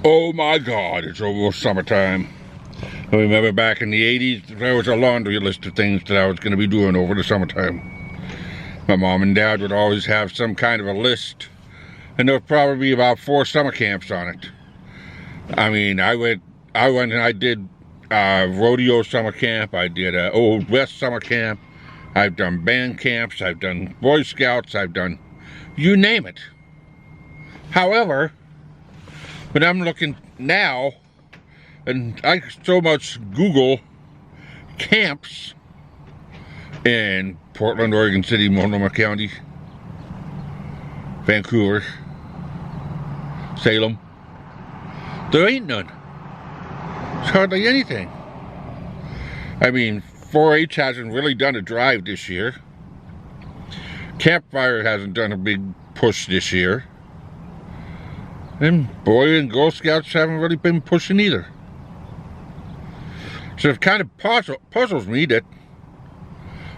Oh my God, it's almost summertime. I remember back in the 80s, there was a laundry list of things that I was going to be doing over the summertime. My mom and dad would always have some kind of a list, and there would probably be about 4 summer camps on it. I mean, I went and I did rodeo summer camp, I did Old West summer camp, I've done band camps, I've done Boy Scouts, I've done you name it. However, when I'm looking now, and I so much Google camps in Portland, Oregon City, Multnomah County, Vancouver, Salem, there ain't none. It's hardly anything. I mean, 4-H hasn't really done a drive this year. Campfire hasn't done a big push this year. And Boy and Girl Scouts haven't really been pushing either. So it kind of puzzles me that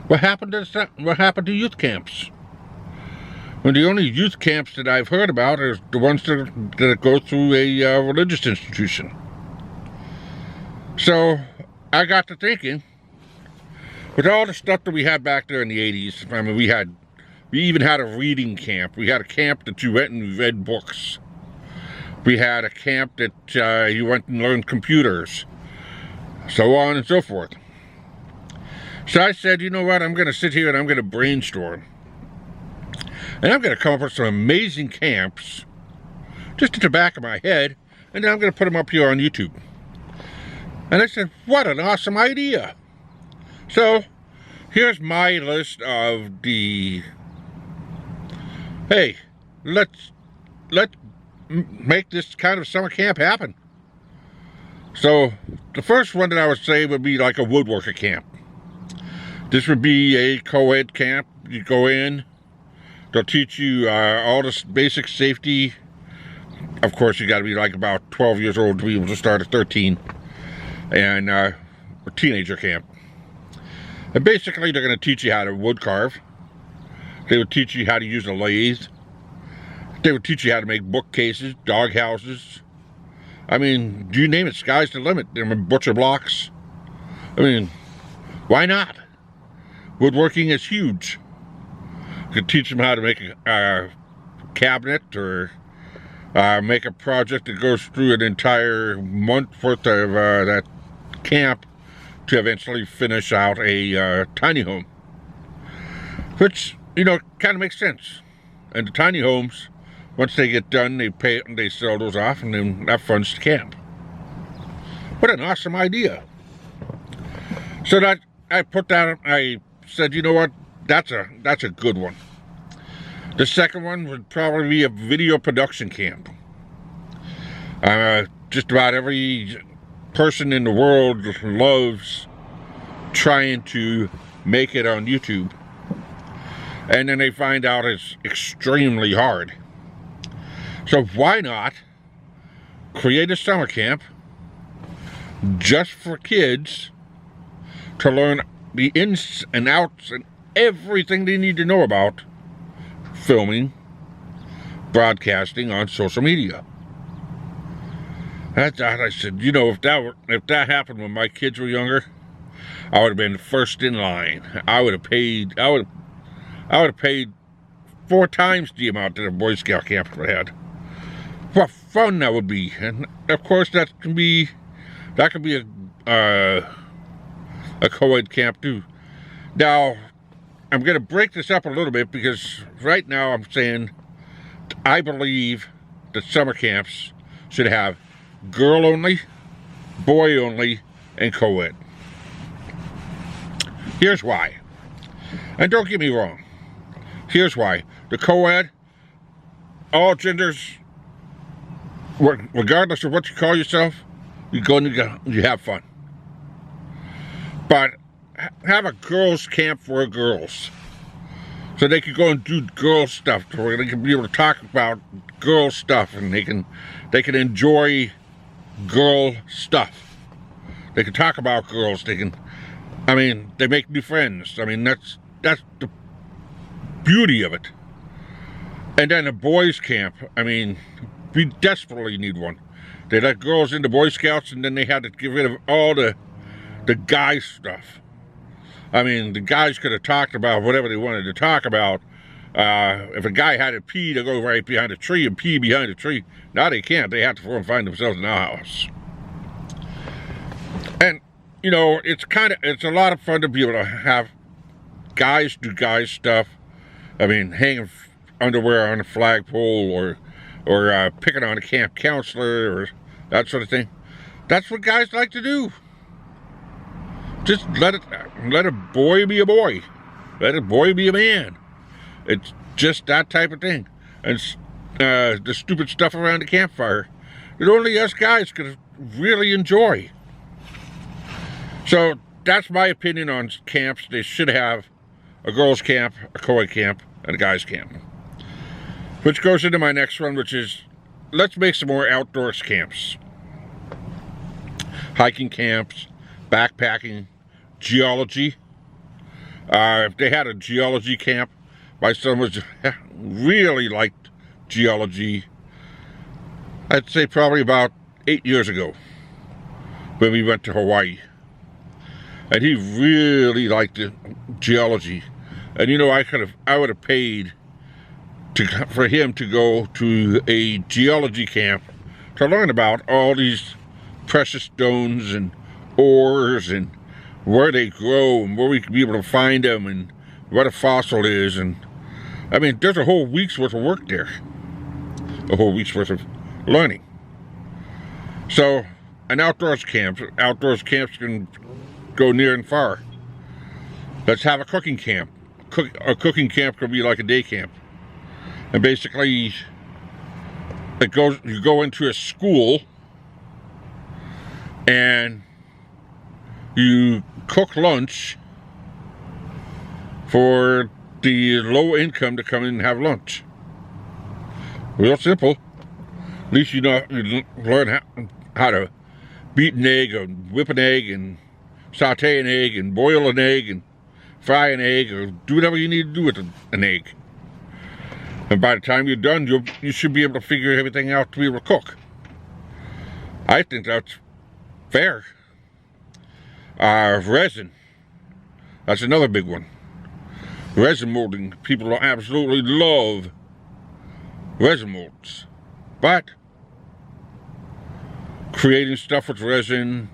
what happened to youth camps? When the only youth camps that I've heard about are the ones that go through a religious institution. So I got to thinking, with all the stuff that we had back there in the 80s, I mean, we even had a reading camp. We had a camp that you went and read books. We had a camp that you went and learned computers, so on and so forth. So I said, you know what, I'm going to sit here and I'm going to brainstorm. And I'm going to come up with some amazing camps, just at the back of my head, and then I'm going to put them up here on YouTube. And I said, what an awesome idea. So, here's my list of the, hey, let's make this kind of summer camp happen. So the first one that I would say would be like a woodworker camp. This would be a co-ed camp. You go in, they'll teach you all this basic safety. Of course, you got to be like about 12 years old to be able to start at 13. And a teenager camp. And basically, they're going to teach you how to wood carve. They would teach you how to use a lathe. They would teach you how to make bookcases, dog houses. I mean, you name it, sky's the limit. They're butcher blocks. I mean, why not? Woodworking is huge. You could teach them how to make a cabinet or make a project that goes through an entire month worth of that camp to eventually finish out a tiny home. Which, you know, kind of makes sense. And the tiny homes, once they get done, they pay it and they sell those off, and then that funds the camp. What an awesome idea. So that I said, you know what, that's a good one. The second one would probably be a video production camp. Just about every person in the world loves trying to make it on YouTube. And then they find out it's extremely hard. So why not create a summer camp just for kids to learn the ins and outs and everything they need to know about filming, broadcasting on social media. I said, you know, if that happened when my kids were younger, I would have been first in line. I would have paid 4 times the amount that a Boy Scout camp would have had. What fun that would be. And of course that could be a co-ed camp too. Now, I'm going to break this up a little bit because right now I'm saying I believe that summer camps should have girl only, boy only, and co-ed. Here's why. And don't get me wrong. Here's why. The co-ed, all genders, regardless of what you call yourself, you go and you have fun. But have a girls' camp for girls. So they can go and do girl stuff, where they can be able to talk about girl stuff, and they can enjoy girl stuff. They can talk about girls. They make new friends. I mean, that's the beauty of it. And then a boys' camp. I mean, we desperately need one. They let girls into Boy Scouts, and then they had to get rid of all the guy stuff. I mean, the guys could have talked about whatever they wanted to talk about. If a guy had to pee, to go right behind a tree and pee behind a tree. Now they can't. They have to go and find themselves in the house. And, you know, it's a lot of fun to be able to have guys do guys stuff. I mean, hanging underwear on a flagpole or picking on a camp counselor or that sort of thing. That's what guys like to do. Just let a boy be a boy. Let a boy be a man. It's just that type of thing. And the stupid stuff around the campfire that only us guys could really enjoy. So that's my opinion on camps. They should have a girls' camp, a co-ed camp, and a guys' camp. Which goes into my next one, which is, let's make some more outdoors camps. Hiking camps, backpacking, geology. If they had a geology camp, my son really liked geology. I'd say probably about 8 years ago when we went to Hawaii. And he really liked the geology. And you know, I would have paid for him to go to a geology camp to learn about all these precious stones and ores and where they grow and where we can be able to find them and what a fossil is. And I mean, there's a whole week's worth of work there. A whole week's worth of learning. So, an outdoors camps can go near and far. Let's have a cooking camp. A cooking camp could be like a day camp. And basically, you go into a school and you cook lunch for the low income to come in and have lunch. Real simple. At least you learn how to beat an egg and whip an egg and saute an egg and boil an egg and fry an egg or do whatever you need to do with an egg. And by the time you're done, you should be able to figure everything out to be able to cook. I think that's fair. Resin. That's another big one. Resin molding. People absolutely love resin molds. But creating stuff with resin,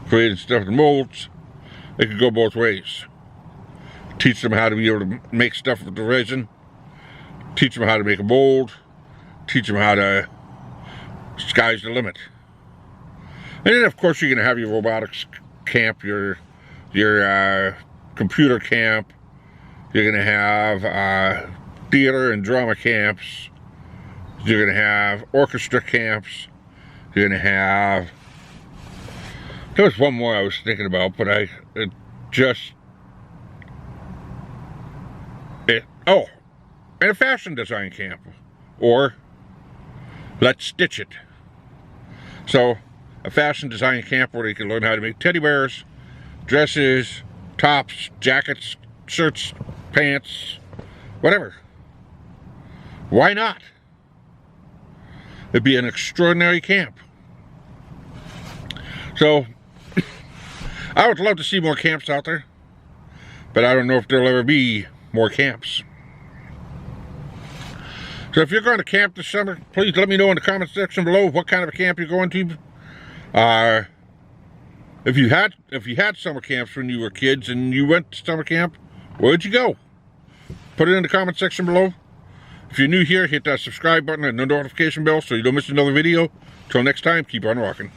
creating stuff with molds, they could go both ways. Teach them how to be able to make stuff with the resin. Teach them how to make a mold. Teach them how to, sky's the limit. And then of course you're going to have your robotics camp, your computer camp. You're going to have theater and drama camps. You're going to have orchestra camps. You're going to have, there was one more I was thinking about, but and a fashion design camp, or let's stitch it. So a fashion design camp where you can learn how to make teddy bears, dresses, tops, jackets, shirts, pants, whatever. Why not? It'd be an extraordinary camp. So I would love to see more camps out there, but I don't know if there'll ever be more camps. So if you're going to camp this summer, please let me know in the comment section below what kind of a camp you're going to. If you had summer camps when you were kids and you went to summer camp, where'd you go? Put it in the comment section below. If you're new here, hit that subscribe button and the notification bell so you don't miss another video. Till next time, keep on rocking.